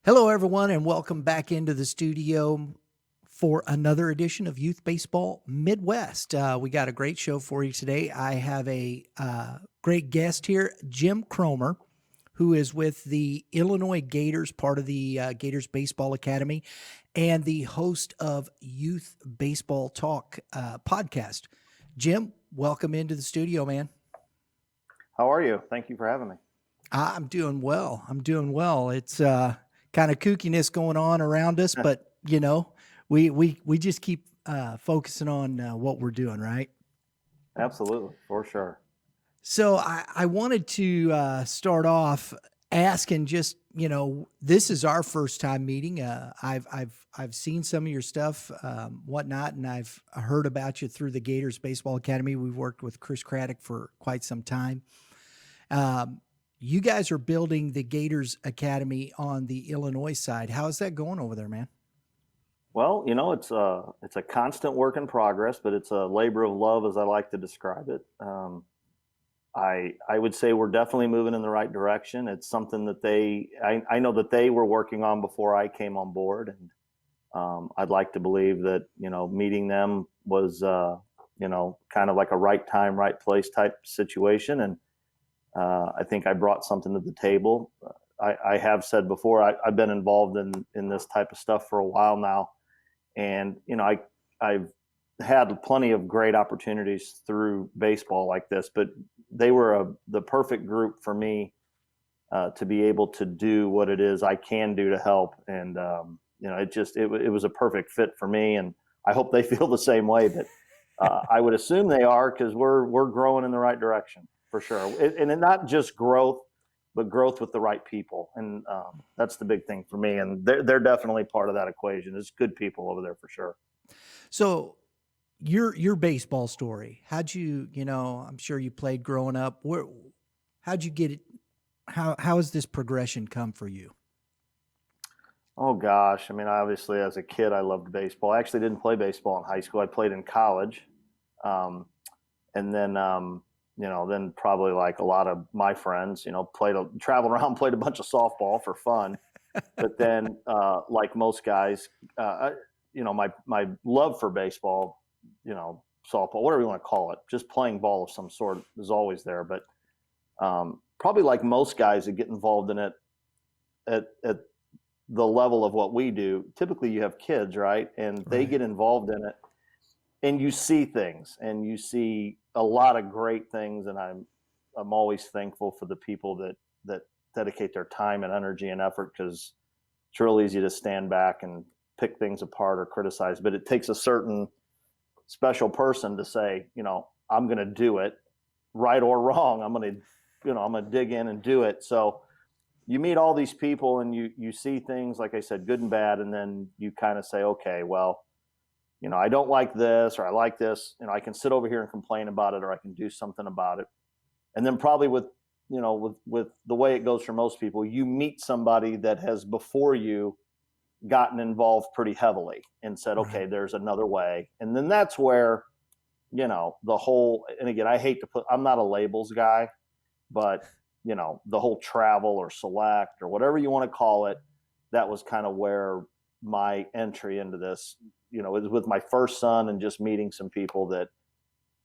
Hello, everyone, and welcome back into the studio for another edition of Youth Baseball Midwest. We got a great show for you today. I have a great guest here, Jim Cromer, who is with the Illinois Gators, part of the Gators Baseball Academy, and the host of Youth Baseball Talk podcast. Jim, welcome into the studio, man. How are you? Thank you for having me. I'm doing well. I'm doing well. It's kind of kookiness going on around us, but we just keep focusing on what we're doing, right? Absolutely, for sure. So I wanted to start off asking, just this is our first time meeting. I've seen some of your stuff, whatnot, and I've heard about you through the Gators Baseball Academy. We've worked with Chris Craddock for quite some time. You guys are building the Gators Academy on the Illinois side. How is that going over there, man? Well, it's a constant work in progress, but it's a labor of love, as I like to describe it. I would say we're definitely moving in the right direction. It's something that I know that they were working on before I came on board, and I'd like to believe that meeting them was kind of like a right time, right place type situation, and I think I brought something to the table. I have said before, I've been involved in this type of stuff for a while now, and I've had plenty of great opportunities through baseball like this, but they were the perfect group for me to be able to do what it is I can do to help, and it was a perfect fit for me, and I hope they feel the same way. But I would assume they are, because we're growing in the right direction for sure, and not just growth, but growth with the right people, and that's the big thing for me. And they're definitely part of that equation. There's good people over there for sure. So your baseball story, how'd you, I'm sure you played growing up. How'd you get it? How has this progression come for you? Oh gosh, I mean, obviously as a kid, I loved baseball. I actually didn't play baseball in high school. I played in college, um, and then probably like a lot of my friends, traveled around, played a bunch of softball for fun. But then, like most guys, my love for baseball, softball, whatever you want to call it, just playing ball of some sort is always there. But probably like most guys that get involved in it at the level of what we do, typically you have kids, right? And they Right. get involved in it, and you see things, and you see a lot of great things. And I'm always thankful for the people that dedicate their time and energy and effort, because it's real easy to stand back and pick things apart or criticize, but it takes a certain special person to say, I'm going to do it, right or wrong. I'm going to dig in and do it. So you meet all these people, and you see things, like I said, good and bad. And then you kind of say, okay, well, I don't like this, or I like this. I can sit over here and complain about it, or I can do something about it. And then probably with the way it goes for most people, you meet somebody that has before you gotten involved pretty heavily and said, okay, Right. there's another way. And then that's where, the whole, and again, I'm not a labels guy, but the whole travel or select or whatever you want to call it, that was kind of where my entry into this, it was with my first son, and just meeting some people that,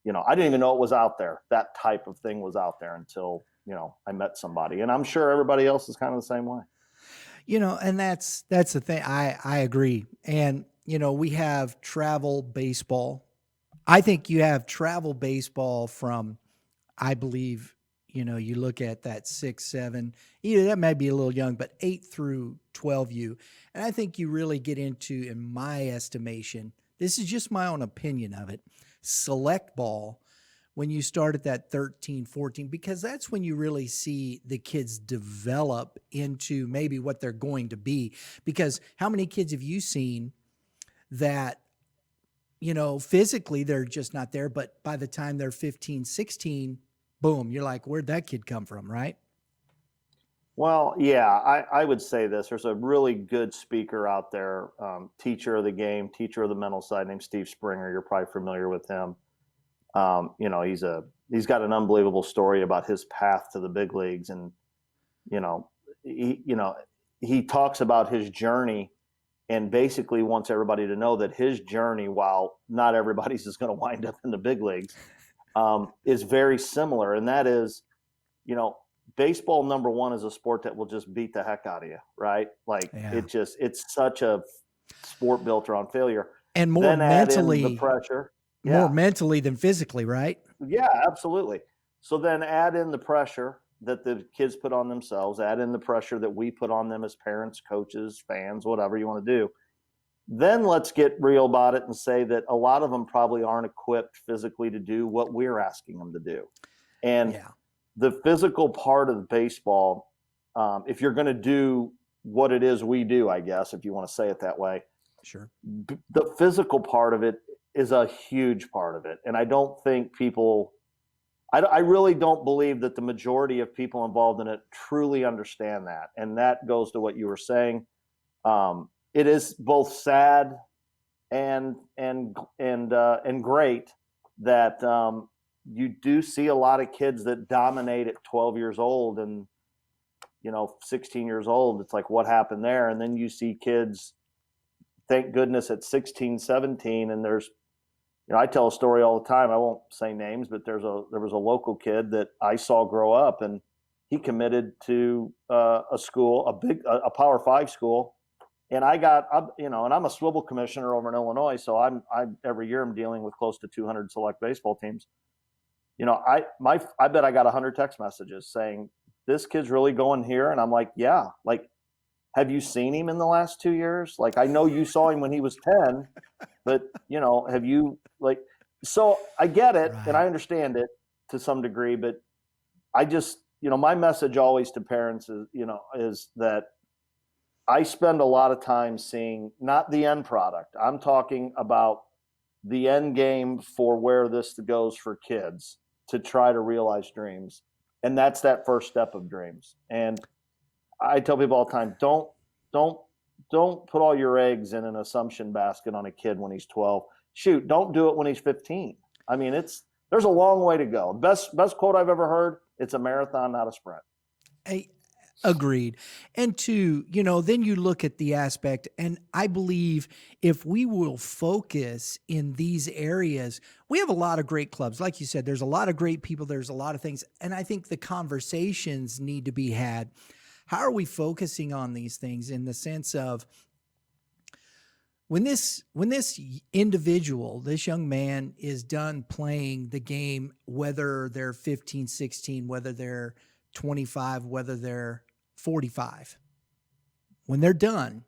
I didn't even know it was out there. That type of thing was out there until, I met somebody, and I'm sure everybody else is kind of the same way. And that's the thing. I agree. And we have travel baseball. I think you have travel baseball from, I believe, you look at that 6, 7, that might be a little young, but 8 through 12U. And I think you really get into, in my estimation, this is just my own opinion of it, select ball when you start at that 13, 14, because that's when you really see the kids develop into maybe what they're going to be. Because how many kids have you seen that, physically they're just not there, but by the time they're 15, 16, boom, you're like, where'd that kid come from, right? Well, yeah, I would say this. There's a really good speaker out there, teacher of the game, teacher of the mental side, named Steve Springer. You're probably familiar with him. He's got an unbelievable story about his path to the big leagues, and you know he, he talks about his journey and basically wants everybody to know that his journey, while not everybody's is going to wind up in the big leagues, is very similar. And that is, baseball, number one, is a sport that will just beat the heck out of you, right? Like Yeah. it's such a sport built around failure. And Then add in the pressure. more mentally than physically, right? Yeah, absolutely. So then add in the pressure that the kids put on themselves, add in the pressure that we put on them as parents, coaches, fans, whatever you want to do. Then let's get real about it and say that a lot of them probably aren't equipped physically to do what we're asking them to do. And the physical part of baseball, if you're going to do what it is we do, I guess, if you want to say it that way, sure, the physical part of it is a huge part of it. And I don't think I really don't believe that the majority of people involved in it truly understand that. And that goes to what you were saying. It is both sad and great that you do see a lot of kids that dominate at 12 years old and 16 years old. It's like, what happened there? And then you see kids, thank goodness, at 16, 17, and there's, I tell a story all the time. I won't say names, but there was a local kid that I saw grow up, and he committed to a school, a Power 5 school. And I got, and I'm a swivel commissioner over in Illinois, so I'm every year I'm dealing with close to 200 select baseball teams. I bet I got 100 text messages saying, this kid's really going here. And I'm like, yeah, like, have you seen him in the last 2 years? Like, I know you saw him when he was 10, but have you, like, so I get it. Right. And I understand it to some degree, but I just, my message always to parents is that I spend a lot of time seeing not the end product. I'm talking about the end game for where this goes for kids to try to realize dreams. And that's that first step of dreams. And I tell people all the time, don't put all your eggs in an assumption basket on a kid when he's 12. Shoot, don't do it when he's 15. I mean, there's a long way to go. Best quote I've ever heard, it's a marathon, not a sprint. Agreed. And two, then you look at the aspect, and I believe if we will focus in these areas, we have a lot of great clubs. Like you said, there's a lot of great people. There's a lot of things. And I think the conversations need to be had. How are we focusing on these things in the sense of when this individual, this young man is done playing the game, whether they're 15, 16, whether they're 25, whether they're 45, when they're done,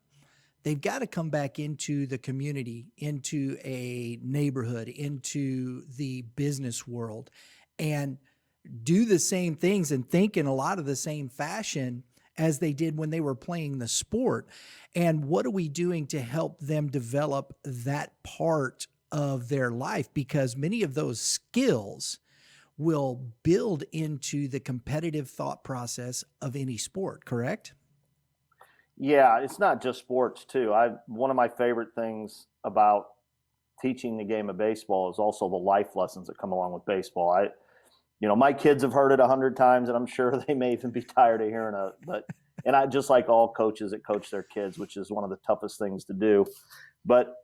they've got to come back into the community, into a neighborhood, into the business world, and do the same things and think in a lot of the same fashion as they did when they were playing the sport. And what are we doing to help them develop that part of their life? Because many of those skills will build into the competitive thought process of any sport, correct? Yeah, it's not just sports too. One of my favorite things about teaching the game of baseball is also the life lessons that come along with baseball. My kids have heard it 100 times, and I'm sure they may even be tired of hearing it. And I just like all coaches that coach their kids, which is one of the toughest things to do. But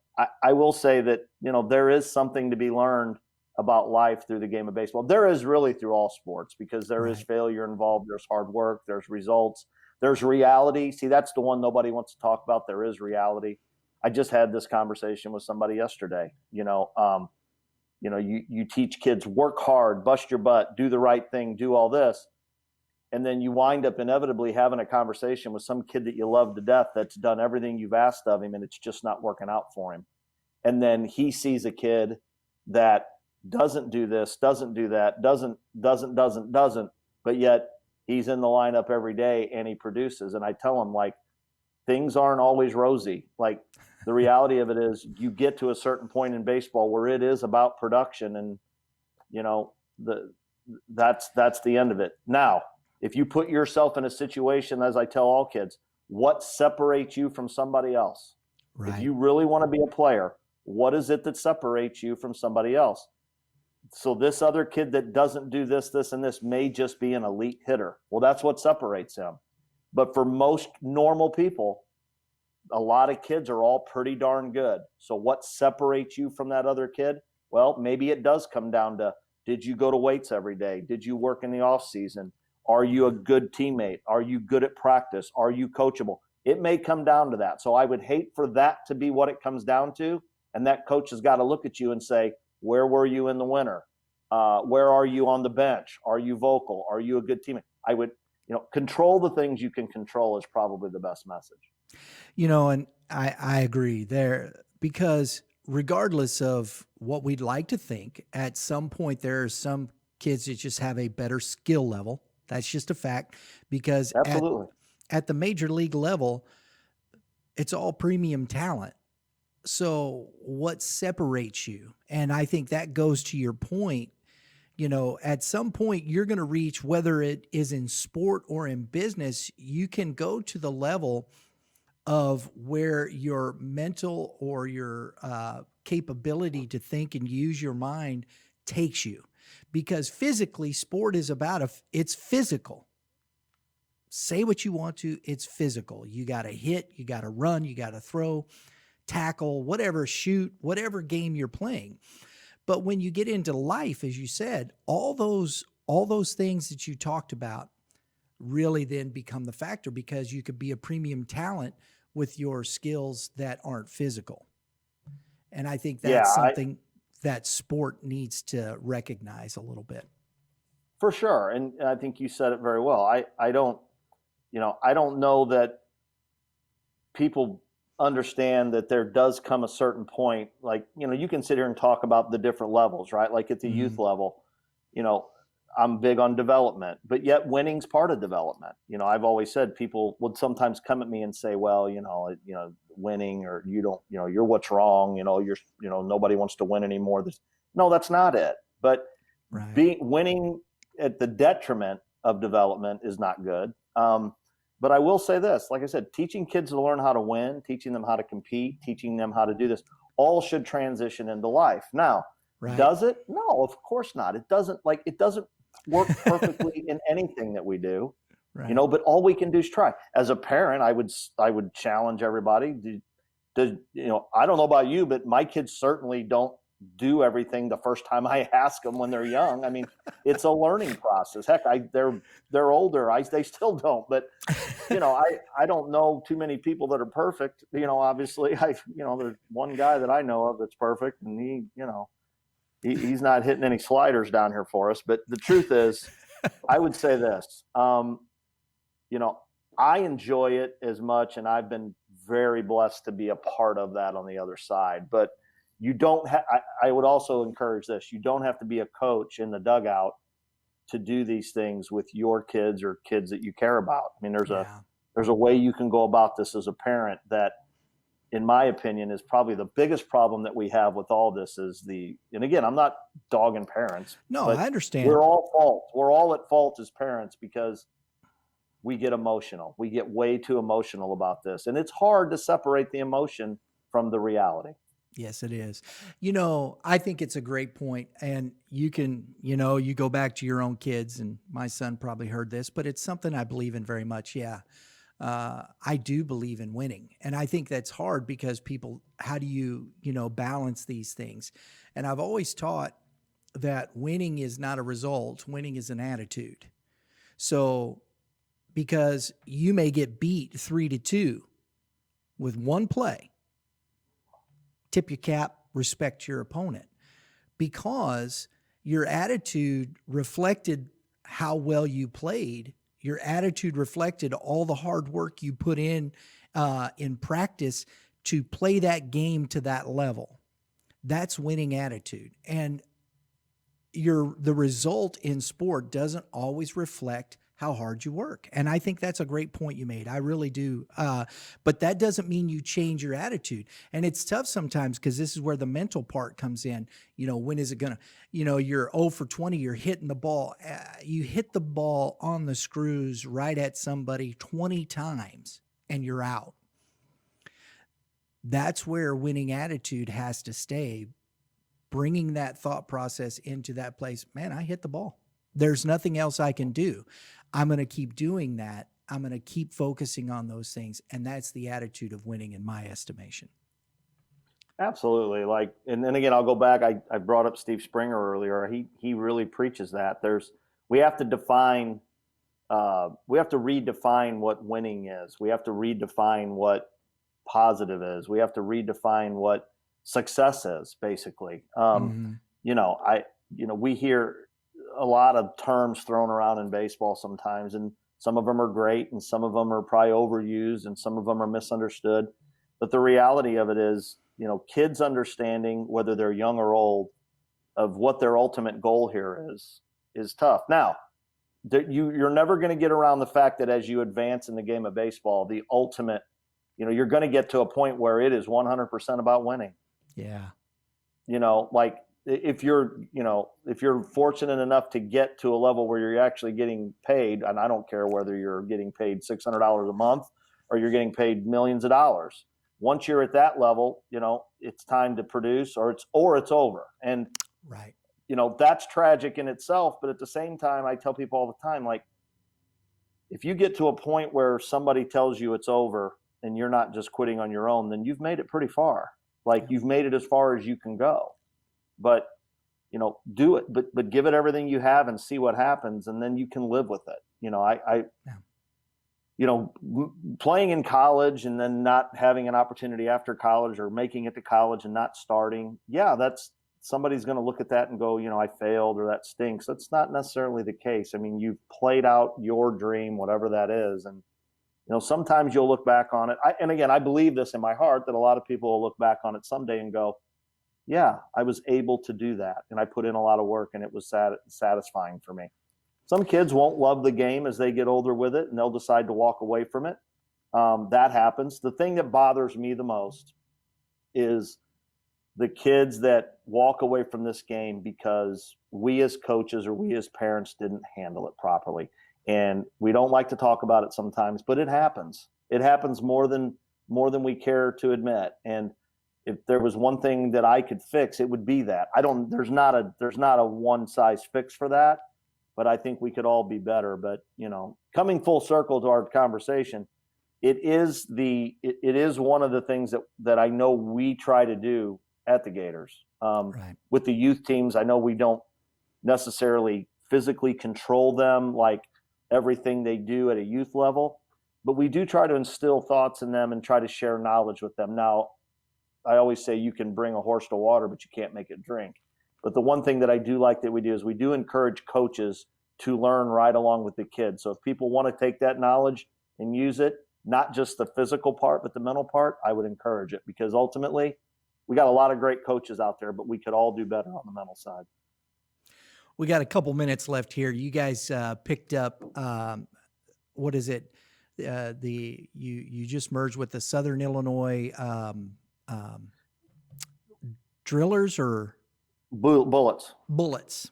I will say that there is something to be learned about life through the game of baseball. There is really through all sports, because there is failure involved. There's hard work. There's results. There's reality. See, that's the one nobody wants to talk about. There is reality. I just had this conversation with somebody yesterday. You teach kids, work hard, bust your butt, do the right thing, do all this. And then you wind up inevitably having a conversation with some kid that you love to death that's done everything you've asked of him, and it's just not working out for him. And then he sees a kid that doesn't do this, doesn't do that, doesn't, but yet he's in the lineup every day and he produces. And I tell him, like, things aren't always rosy. Like, the reality of it is you get to a certain point in baseball where it is about production, and that's the end of it. Now, if you put yourself in a situation, as I tell all kids, what separates you from somebody else? Right. If you really want to be a player, what is it that separates you from somebody else? So this other kid that doesn't do this, and this may just be an elite hitter. Well, that's what separates him. But for most normal people, a lot of kids are all pretty darn good. So what separates you from that other kid? Well, maybe it does come down to, did you go to weights every day? Did you work in the off season? Are you a good teammate? Are you good at practice? Are you coachable? It may come down to that. So I would hate for that to be what it comes down to. And that coach has got to look at you and say, where were you in the winter? Where are you on the bench? Are you vocal? Are you a good teammate? I would, control the things you can control is probably the best message. And I agree there, because regardless of what we'd like to think, at some point there are some kids that just have a better skill level. That's just a fact, because Absolutely. at the major league level, it's all premium talent. So what separates you? And I think that goes to your point. At some point you're going to reach, whether it is in sport or in business, you can go to the level of where your mental or your capability to think and use your mind takes you. Because physically, sport is it's physical. Say what you want to, it's physical. You got to hit, you got to run, you got to throw, tackle, whatever, shoot, whatever game you're playing. But when you get into life, as you said, all those things that you talked about really then become the factor, because you could be a premium talent with your skills that aren't physical. And I think that's something that sport needs to recognize a little bit. For sure. And I think you said it very well. I don't know that people understand that there does come a certain point, like, you can sit here and talk about the different levels, right? Like at the youth level, I'm big on development, but yet winning's part of development. I've always said people would sometimes come at me and say, well, winning, or you don't, you're what's wrong. Nobody wants to win anymore. No, that's not it. But right. Winning at the detriment of development is not good. But I will say this, like I said, teaching kids to learn how to win, teaching them how to compete, teaching them how to do this, all should transition into life. Now, does it? No, of course not. It doesn't work perfectly in anything that we do, right. But all we can do is try. As a parent, I would challenge everybody. I don't know about you, but my kids certainly don't do everything the first time I ask them when they're young. I mean, it's a learning process. Heck, they're older. They still don't. But I don't know too many people that are perfect. Obviously, there's one guy that I know of that's perfect, and he's not hitting any sliders down here for us. But the truth is, I would say this. I enjoy it as much, and I've been very blessed to be a part of that on the other side. But you don't have, I would also encourage this. You don't have to be a coach in the dugout to do these things with your kids or kids that you care about. I mean, there's a way you can go about this as a parent that, in my opinion, is probably the biggest problem that we have with all this and again, I'm not dogging parents. No, I understand. We're all at fault as parents, because we get emotional. We get way too emotional about this. And it's hard to separate the emotion from the reality. Yes, it is. I think it's a great point. And you can, you go back to your own kids, and my son probably heard this, but it's something I believe in very much. Yeah. I do believe in winning. And I think that's hard, because people, how do you, balance these things? And I've always taught that winning is not a result, winning is an attitude. So, because you may get beat 3-2 with one play, tip your cap, respect your opponent, because your attitude reflected how well you played. Your attitude reflected all the hard work you put in practice to play that game to that level. That's winning attitude. And the result in sport doesn't always reflect how hard you work. And I think that's a great point you made. I really do. But that doesn't mean you change your attitude. And it's tough sometimes, because this is where the mental part comes in. When is it going to, you're 0 for 20, you're hitting the ball. You hit the ball on the screws right at somebody 20 times and you're out. That's where winning attitude has to stay. Bringing that thought process into that place. Man, I hit the ball. There's nothing else I can do. I'm going to keep doing that I'm going to keep focusing on those things. And that's the attitude of winning in my estimation. Absolutely. Like, and then again, I'll go back. I brought up Steve Springer earlier. He really preaches that we have to define, we have to redefine what winning is. We have to redefine what positive is. We have to redefine what success is, basically. You know, we hear a lot of terms thrown around in baseball sometimes, and some of them are great and some of them are probably overused and some of them are misunderstood. But the reality of it is, kids understanding, whether they're young or old, of what their ultimate goal here is tough. Now, you're never going to get around the fact that as you advance in the game of baseball, the ultimate, you're going to get to a point where it is 100% about winning. Yeah. Like if you're fortunate enough to get to a level where you're actually getting paid, and I don't care whether you're getting paid $600 a month or you're getting paid millions of dollars. Once you're at that level, it's time to produce or it's over. And, right. That's tragic in itself. But at the same time, I tell people all the time, like, if you get to a point where somebody tells you it's over and you're not just quitting on your own, then you've made it pretty far. Like, you've made it as far as you can go. But, do it, but give it everything you have and see what happens. And then you can live with it. Playing in college and then not having an opportunity after college or making it to college and not starting. Yeah, somebody's going to look at that and go, I failed or that stinks. That's not necessarily the case. I mean, you've played out your dream, whatever that is. And, sometimes you'll look back on it. And again, I believe this in my heart that a lot of people will look back on it someday and go, yeah, I was able to do that. And I put in a lot of work and it was satisfying for me. Some kids won't love the game as they get older with it and they'll decide to walk away from it. That happens. The thing that bothers me the most is the kids that walk away from this game because we as coaches or we as parents didn't handle it properly. And we don't like to talk about it sometimes, but it happens. It happens more than we care to admit. And if there was one thing that I could fix, it would be that. There's not a one size fix for that, but I think we could all be better. But, coming full circle to our conversation, it is one of the things that I know we try to do at the Gators. Right. With the youth teams, I know we don't necessarily physically control them like everything they do at a youth level, but we do try to instill thoughts in them and try to share knowledge with them. Now, I always say you can bring a horse to water, but you can't make it drink. But the one thing that I do like that we do is we do encourage coaches to learn right along with the kids. So if people want to take that knowledge and use it, not just the physical part, but the mental part, I would encourage it because ultimately we got a lot of great coaches out there, but we could all do better on the mental side. We got a couple minutes left here. You guys picked up, what is it? You just merged with the Southern Illinois Drillers or Bullets.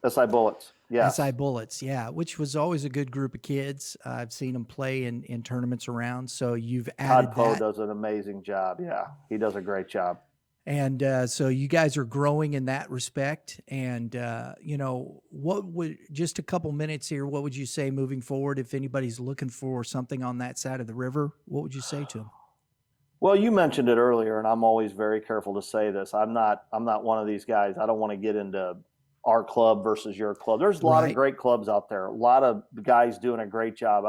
SI Bullets. Yeah. SI Bullets. Yeah. Which was always a good group of kids. I've seen them play in tournaments around. So you've added Todd Poe that. does an amazing job. Yeah. He does a great job. And so you guys are growing in that respect. And, just a couple minutes here, what would you say moving forward if anybody's looking for something on that side of the river? What would you say to them? Well, you mentioned it earlier, and I'm always very careful to say this. I'm not one of these guys. I don't want to get into our club versus your club. There's a lot of great clubs out there, a lot of guys doing a great job.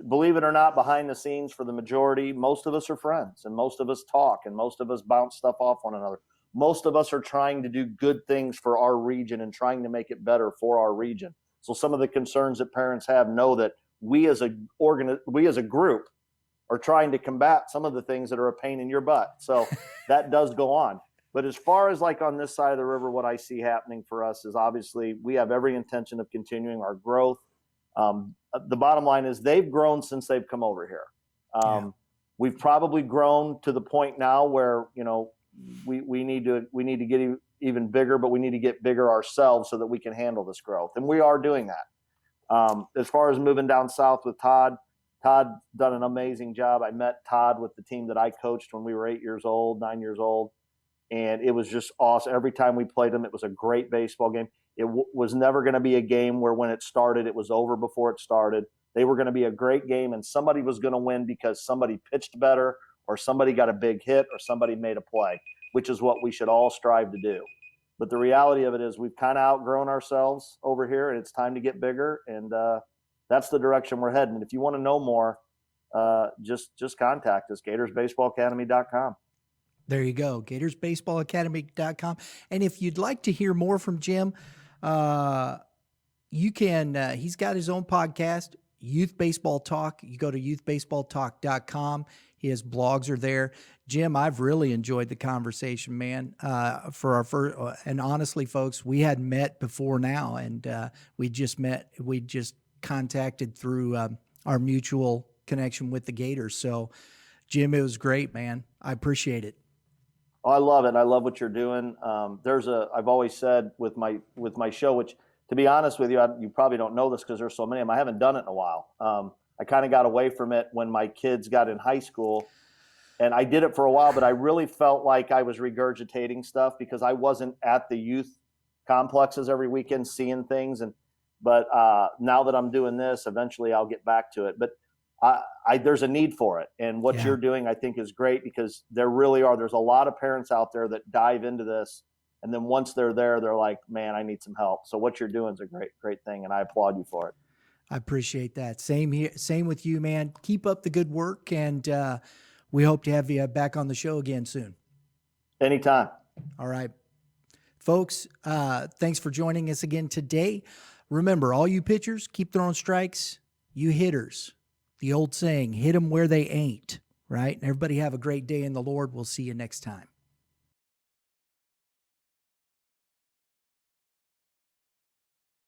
Believe it or not, behind the scenes for the majority, most of us are friends and most of us talk and most of us bounce stuff off one another. Most of us are trying to do good things for our region and trying to make it better for our region. So some of the concerns that parents have, know that we as a group are trying to combat some of the things that are a pain in your butt. So that does go on. But as far as like on this side of the river, what I see happening for us is obviously we have every intention of continuing our growth. The bottom line is they've grown since they've come over here. We've probably grown to the point now where, we need to get even bigger, but we need to get bigger ourselves so that we can handle this growth. And we are doing that. As far as moving down south with Todd done an amazing job. I met Todd with the team that I coached when we were 9 years old. And it was just awesome. Every time we played them, it was a great baseball game. It was never going to be a game where when it started, it was over before it started. they were going to be a great game and somebody was going to win because somebody pitched better or somebody got a big hit or somebody made a play, which is what we should all strive to do. But the reality of it is we've kind of outgrown ourselves over here, and it's time to get bigger. And that's the direction we're heading. And if you want to know more, just contact us, GatorsBaseballAcademy.com. There you go, GatorsBaseballAcademy.com. And if you'd like to hear more from Jim, you can, he's got his own podcast, Youth Baseball Talk. You go to youthbaseballtalk.com. His blogs are there. Jim, I've really enjoyed the conversation, man. For our first, and honestly, folks, we hadn't met before now, and we just met. We just contacted through our mutual connection with the Gators. So, Jim, it was great, man. I appreciate it. Oh, I love it. I love what you're doing. I've always said with my show, which, to be honest with you, you probably don't know this because there's so many of them. I haven't done it in a while. I kind of got away from it when my kids got in high school, and I did it for a while, but I really felt like I was regurgitating stuff because I wasn't at the youth complexes every weekend seeing things. But now that I'm doing this, eventually I'll get back to it. But there's a need for it. And what you're doing, I think, is great because there's a lot of parents out there that dive into this. And then once they're there, they're like, man, I need some help. So what you're doing is a great thing. And I applaud you for it. I appreciate that. Same here. Same with you, man. Keep up the good work. And we hope to have you back on the show again soon. Anytime. All right. Folks, thanks for joining us again today. Remember, all you pitchers, keep throwing strikes. You hitters, the old saying, hit them where they ain't, right? And everybody have a great day in the Lord. We'll see you next time.